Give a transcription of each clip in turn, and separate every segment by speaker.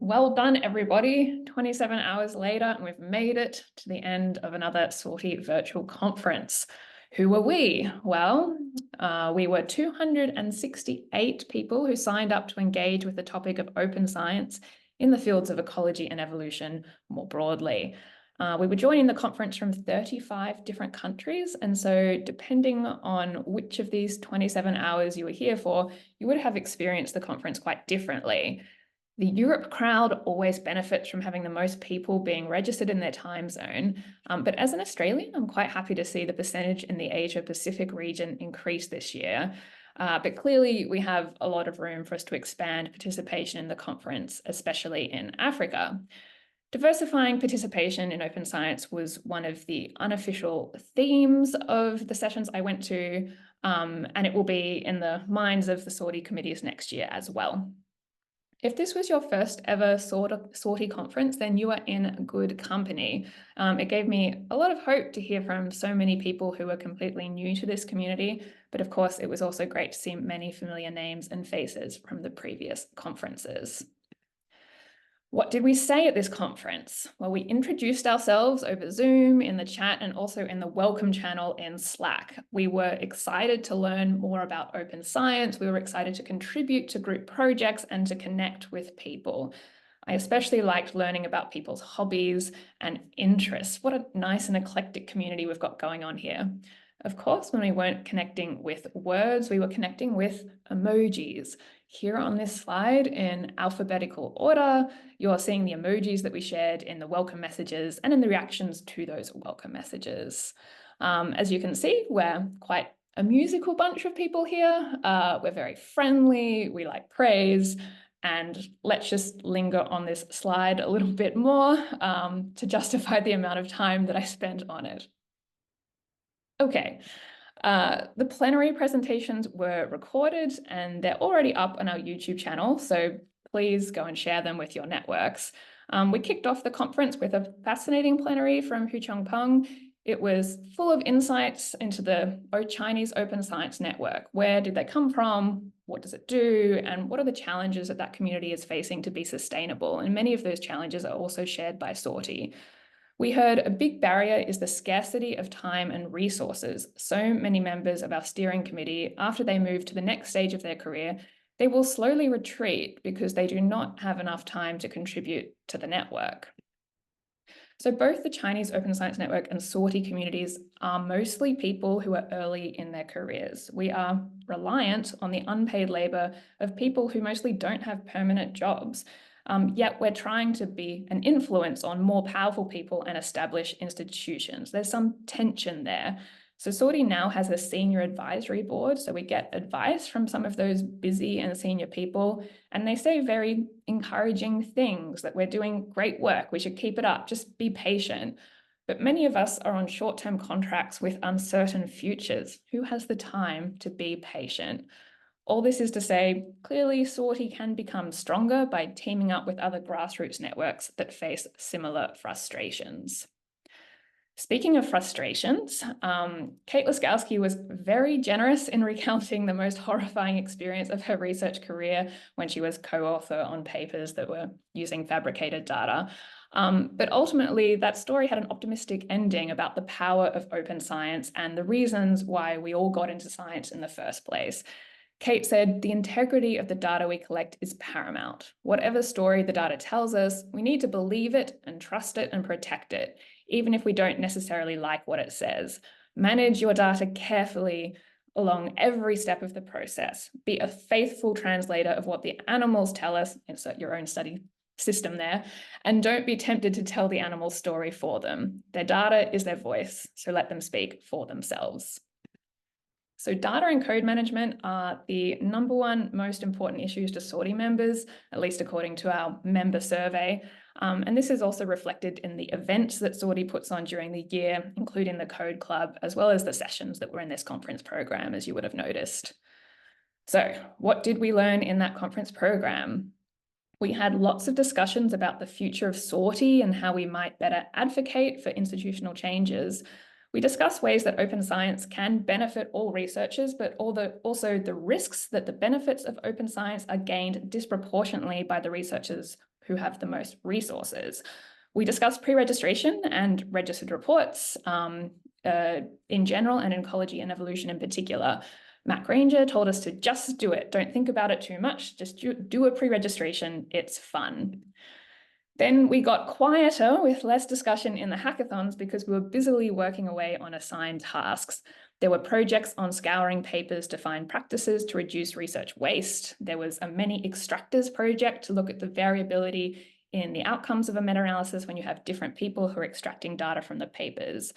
Speaker 1: Well done, everybody. 27 hours later, and we've made it to the end of another SORTEE virtual conference. Who were we? Well, we were 268 people who signed up to engage with the topic of open science in the fields of ecology and evolution more broadly. We were joining the conference from 35 different countries, and so depending on which of these 27 hours you were here for, you would have experienced the conference quite differently. The Europe crowd always benefits from having the most people being registered in their time zone. But as an Australian, I'm quite happy to see the percentage in the Asia Pacific region increase this year. But clearly, we have a lot of room for us to expand participation in the conference, especially in Africa. Diversifying participation in open science was one of the unofficial themes of the sessions I went to, and it will be in the minds of the SORTEE committees next year as well. If this was your first ever SORTEE conference, then you are in good company. It gave me a lot of hope to hear from so many people who were completely new to this community, but of course it was also great to see many familiar names and faces from the previous conferences. What did we say at this conference? Well, we introduced ourselves over Zoom, in the chat, and also in the welcome channel in Slack. We were excited to learn more about open science. We were excited to contribute to group projects and to connect with people. I especially liked learning about people's hobbies and interests. What a nice and eclectic community we've got going on here. Of course, when we weren't connecting with words, we were connecting with emojis. Here on this slide in alphabetical order, you're seeing the emojis that we shared in the welcome messages and in the reactions to those welcome messages. As you can see, we're quite a musical bunch of people here. We're very friendly, we like praise, and let's just linger on this slide a little bit more to justify the amount of time that I spent on it. Okay. The plenary presentations were recorded and they're already up on our YouTube channel, so please go and share them with your networks. We kicked off the conference with a fascinating plenary from Hu Chongpeng. It was full of insights into the Chinese Open Science Network. Where did they come from? What does it do? And what are the challenges that that community is facing to be sustainable? And many of those challenges are also shared by SORTEE. We heard a big barrier is the scarcity of time and resources. So many members of our steering committee, after they move to the next stage of their career, they will slowly retreat because they do not have enough time to contribute to the network. So both the Chinese Open Science Network and SORTEE communities are mostly people who are early in their careers. We are reliant on the unpaid labor of people who mostly don't have permanent jobs. Yet we're trying to be an influence on more powerful people and establish institutions. There's some tension there. So SORTEE now has a senior advisory board, so we get advice from some of those busy and senior people, and they say very encouraging things, that we're doing great work, we should keep it up, just be patient. But many of us are on short-term contracts with uncertain futures. Who has the time to be patient? All this is to say, clearly SORTEE can become stronger by teaming up with other grassroots networks that face similar frustrations. Speaking of frustrations, Kate Laskowski was very generous in recounting the most horrifying experience of her research career when she was co-author on papers that were using fabricated data. But ultimately, that story had an optimistic ending about the power of open science and the reasons why we all got into science in the first place. Kate said, the integrity of the data we collect is paramount. Whatever story the data tells us, we need to believe it and trust it and protect it, even if we don't necessarily like what it says. Manage your data carefully along every step of the process. Be a faithful translator of what the animals tell us, insert your own study system there, and don't be tempted to tell the animal's story for them. Their data is their voice, so let them speak for themselves. So data and code management are the #1 most important issues to SORTEE members, at least according to our member survey. And this is also reflected in the events that SORTEE puts on during the year, including the Code Club, as well as the sessions that were in this conference program, as you would have noticed. So what did we learn in that conference program? We had lots of discussions about the future of SORTEE and how we might better advocate for institutional changes. We discuss ways that open science can benefit all researchers, but also the risks that the benefits of open science are gained disproportionately by the researchers who have the most resources. We discussed pre-registration and registered reports in general, and in ecology and evolution in particular. Matt Granger told us to just do it. Don't think about it too much. Just do a pre-registration. It's fun. Then we got quieter with less discussion in the hackathons because we were busily working away on assigned tasks. There were projects on scouring papers to find practices to reduce research waste. There was a many extractors project to look at the variability in the outcomes of a meta-analysis when you have different people who are extracting data from the papers.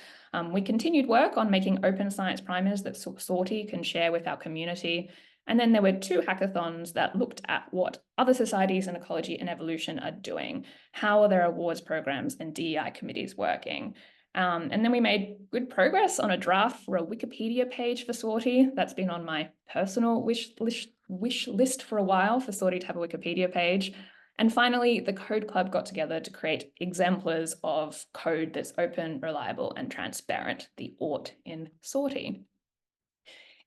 Speaker 1: We continued work on making open science primers that SORTEE can share with our community. And then there were 2 hackathons that looked at what other societies in ecology and evolution are doing. How are their awards programs and DEI committees working? And then we made good progress on a draft for a Wikipedia page for SORTEE. That's been on my personal wish list for a while, for SORTEE to have a Wikipedia page. And finally, the Code Club got together to create exemplars of code that's open, reliable, and transparent, the ORT in SORTEE.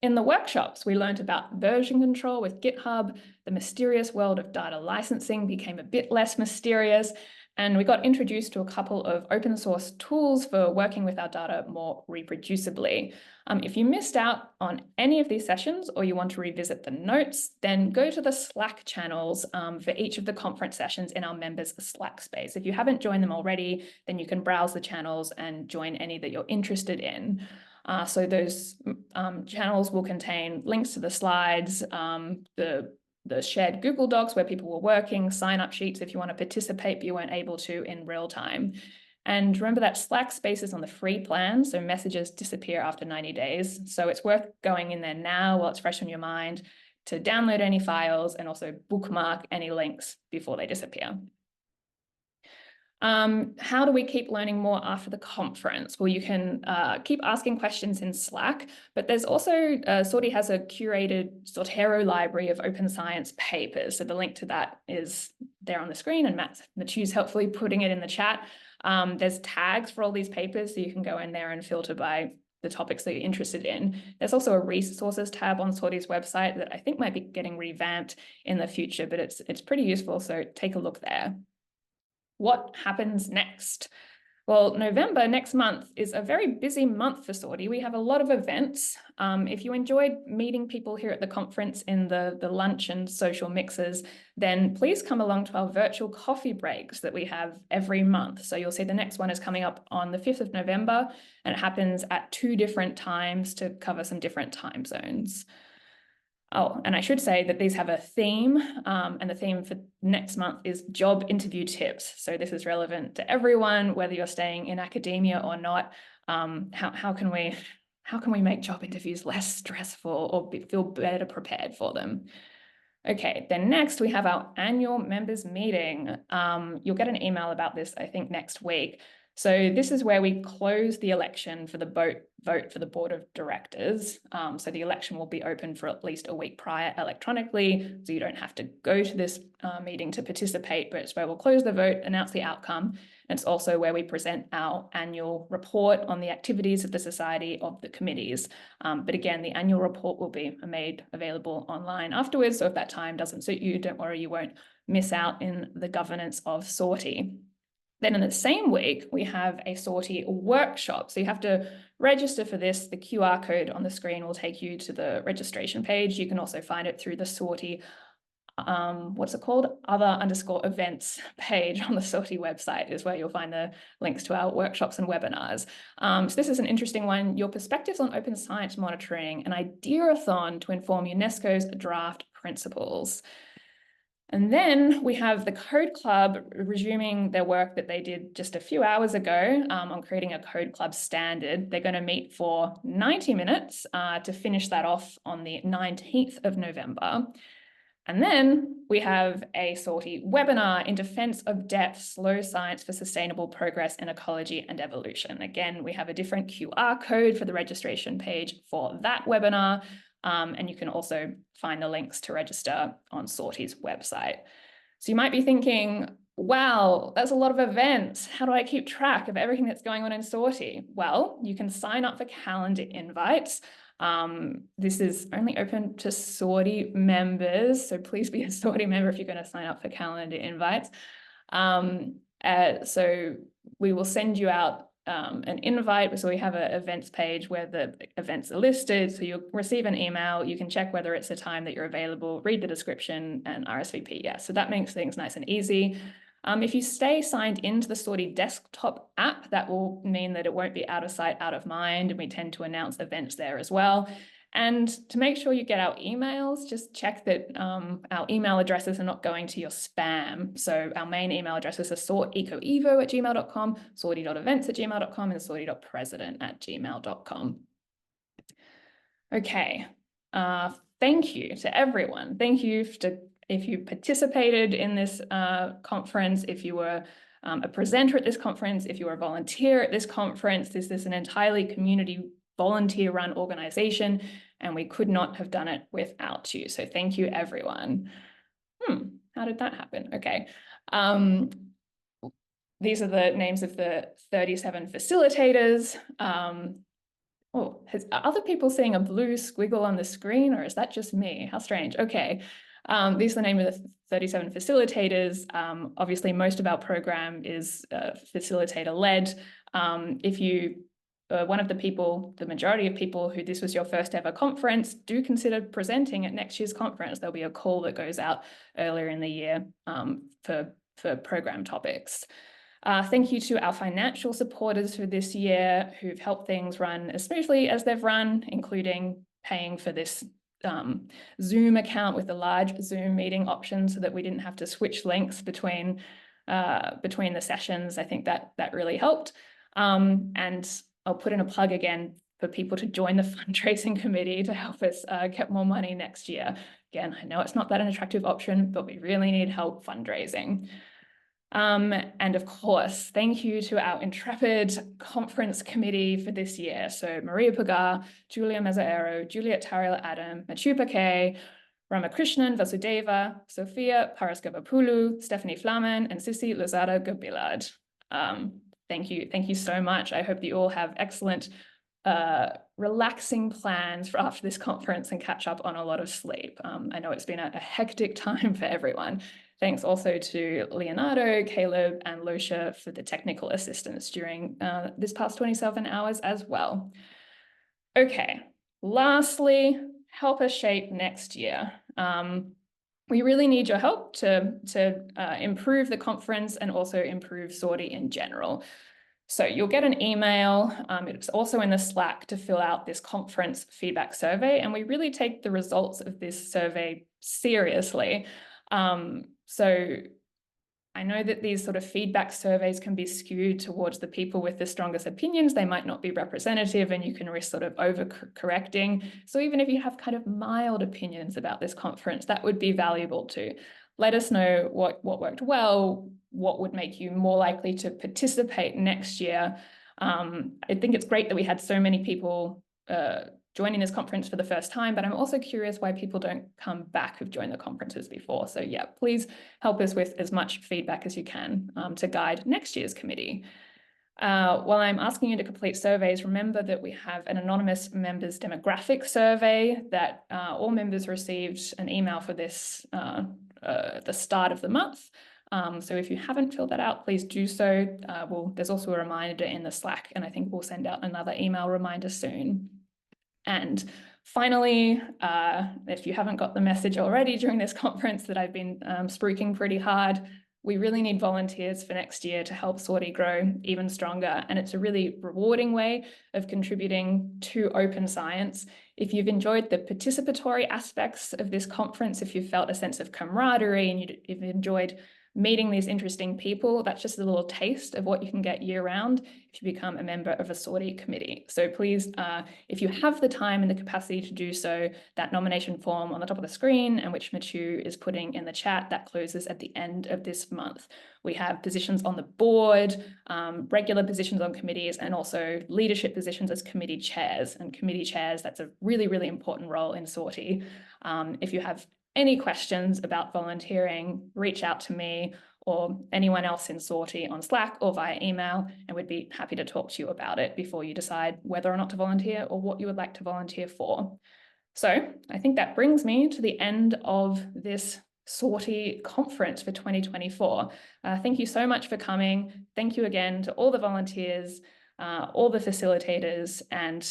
Speaker 1: In the workshops, we learned about version control with GitHub. The mysterious world of data licensing became a bit less mysterious, and we got introduced to a couple of open source tools for working with our data more reproducibly. If you missed out on any of these sessions or you want to revisit the notes, then go to the Slack channels for each of the conference sessions in our members Slack space. If you haven't joined them already, then you can browse the channels and join any that you're interested in. So those channels will contain links to the slides, the shared Google Docs where people were working, sign-up sheets if you want to participate but you weren't able to in real time. And remember that Slack space is on the free plan, so messages disappear after 90 days. So it's worth going in there now while it's fresh on your mind to download any files and also bookmark any links before they disappear. How do we keep learning more after the conference? Well, you can keep asking questions in Slack, but there's also, SORTEE has a curated Zotero library of open science papers. So the link to that is there on the screen, and Matthew's helpfully putting it in the chat. There's tags for all these papers, so you can go in there and filter by the topics that you're interested in. There's also a resources tab on SORTEE's website that I think might be getting revamped in the future, but it's pretty useful, so take a look there. What happens next? Well, November, next month, is a very busy month for SORTEE. We have a lot of events. If you enjoyed meeting people here at the conference in the lunch and social mixes, then please come along to our virtual coffee breaks that we have every month. So you'll see the next one is coming up on the 5th of November, and it happens at 2 different times to cover some different time zones. Oh, and I should say that these have a theme, and the theme for next month is job interview tips. So this is relevant to everyone, whether you're staying in academia or not. How can we make job interviews less stressful or feel better prepared for them? Okay, then next we have our annual members meeting. You'll get an email about this, I think, next week. So this is where we close the election for the vote for the board of directors. So the election will be open for at least a week prior electronically, so you don't have to go to this meeting to participate, but it's where we'll close the vote, announce the outcome. And it's also where we present our annual report on the activities of the society of the committees. But again, the annual report will be made available online afterwards. So if that time doesn't suit you, don't worry, you won't miss out in the governance of SORTEE. Then in the same week, we have a SORTEE workshop. So you have to register for this. The QR code on the screen will take you to the registration page. You can also find it through the SORTEE, what's it called? Other_events page on the SORTEE website is where you'll find the links to our workshops and webinars. So this is an interesting one. Your perspectives on open science monitoring, an idea-a-thon to inform UNESCO's draft principles. And then we have the Code Club resuming their work that they did just a few hours ago on creating a Code Club standard. They're going to meet for 90 minutes to finish that off on the 19th of November. And then we have a SORTEE webinar in defense of depth, slow science for sustainable progress in ecology and evolution. Again, we have a different QR code for the registration page for that webinar. And you can also find the links to register on SORTEE's website. So you might be thinking, wow, that's a lot of events. How do I keep track of everything that's going on in SORTEE? Well, you can sign up for calendar invites. This is only open to SORTEE members, so please be a SORTEE member if you're going to sign up for calendar invites. So we will send you out an invite. So we have an events page where the events are listed. So you'll receive an email. You can check whether it's a time that you're available, read the description, and RSVP. Yeah, so that makes things nice and easy. If you stay signed into the SORTEE desktop app, that will mean that it won't be out of sight, out of mind, and we tend to announce events there as well. And to make sure you get our emails, just check that our email addresses are not going to your spam. So our main email addresses are sorteecoevo@gmail.com, sortee.events@gmail.com, and sortee.president@gmail.com. Okay, thank you to everyone. Thank you if you participated in this conference, if you were a presenter at this conference, if you were a volunteer at this conference. This is an entirely community volunteer-run organization, and we could not have done it without you. So thank you, everyone. How did that happen? Okay. These are the names of the 37 facilitators. Oh, are other people seeing a blue squiggle on the screen, or is that just me? How strange. Okay. These are the names of the 37 facilitators. Obviously, most of our program is facilitator-led. If you one of the people, the majority of people who this was your first ever conference, do consider presenting at next year's conference. There'll be a call that goes out earlier in the year for program topics. Thank you to our financial supporters for this year who've helped things run as smoothly as they've run, including paying for this Zoom account with a large Zoom meeting option so that we didn't have to switch links between the sessions. I think that really helped. And I'll put in a plug again for people to join the fundraising committee to help us get more money next year. Again, I know it's not that an attractive option, but we really need help fundraising. And of course, thank you to our intrepid conference committee for this year. So Maria Pagar, Julia Mezzaero, Juliet Tariel-Adam, Machupa K, Ramakrishnan Vasudeva, Sophia Paraskevapulu, Stephanie Flamen, and Sissy Lozada Gobilad. Thank you so much. I hope that you all have excellent, relaxing plans for after this conference and catch up on a lot of sleep. I know it's been a hectic time for everyone. Thanks also to Leonardo, Caleb, and Lucia for the technical assistance during this past 27 hours as well. Okay, lastly, help us shape next year. We really need your help to improve the conference and also improve SORTEE in general. So you'll get an email. It's also in the Slack to fill out this conference feedback survey, and we really take the results of this survey seriously. So I know that these sort of feedback surveys can be skewed towards the people with the strongest opinions. They might not be representative, and you can risk sort of overcorrecting. So even if you have kind of mild opinions about this conference, that would be valuable too. Let us know what worked well, what would make you more likely to participate next year. I think it's great that we had so many people joining this conference for the first time, but I'm also curious why people don't come back who've joined the conferences before. So yeah, please help us with as much feedback as you can to guide next year's committee. While I'm asking you to complete surveys, remember that we have an anonymous members demographic survey that all members received an email for this at the start of the month. So if you haven't filled that out, please do so. There's also a reminder in the Slack, and I think we'll send out another email reminder soon. And finally, if you haven't got the message already during this conference that I've been spruiking pretty hard, we really need volunteers for next year to help SORTEE grow even stronger. And it's a really rewarding way of contributing to open science. If you've enjoyed the participatory aspects of this conference, if you've felt a sense of camaraderie and you've enjoyed meeting these interesting people, that's just a little taste of what you can get year round if you become a member of a SORTEE committee. So please, if you have the time and the capacity to do so, that nomination form on the top of the screen, and which Machu is putting in the chat, that closes at the end of this month. We have positions on the board, regular positions on committees, and also leadership positions as committee chairs. And committee chairs, that's a really, really important role in SORTEE. If you have any questions about volunteering, reach out to me or anyone else in SORTEE on Slack or via email, and we'd be happy to talk to you about it before you decide whether or not to volunteer or what you would like to volunteer for. So I think that brings me to the end of this SORTEE conference for 2024. Thank you so much for coming. Thank you again to all the volunteers, all the facilitators, and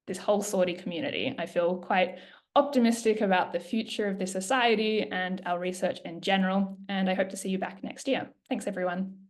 Speaker 1: this whole SORTEE community. I feel quite optimistic about the future of the society and our research in general, and I hope to see you back next year. Thanks, everyone.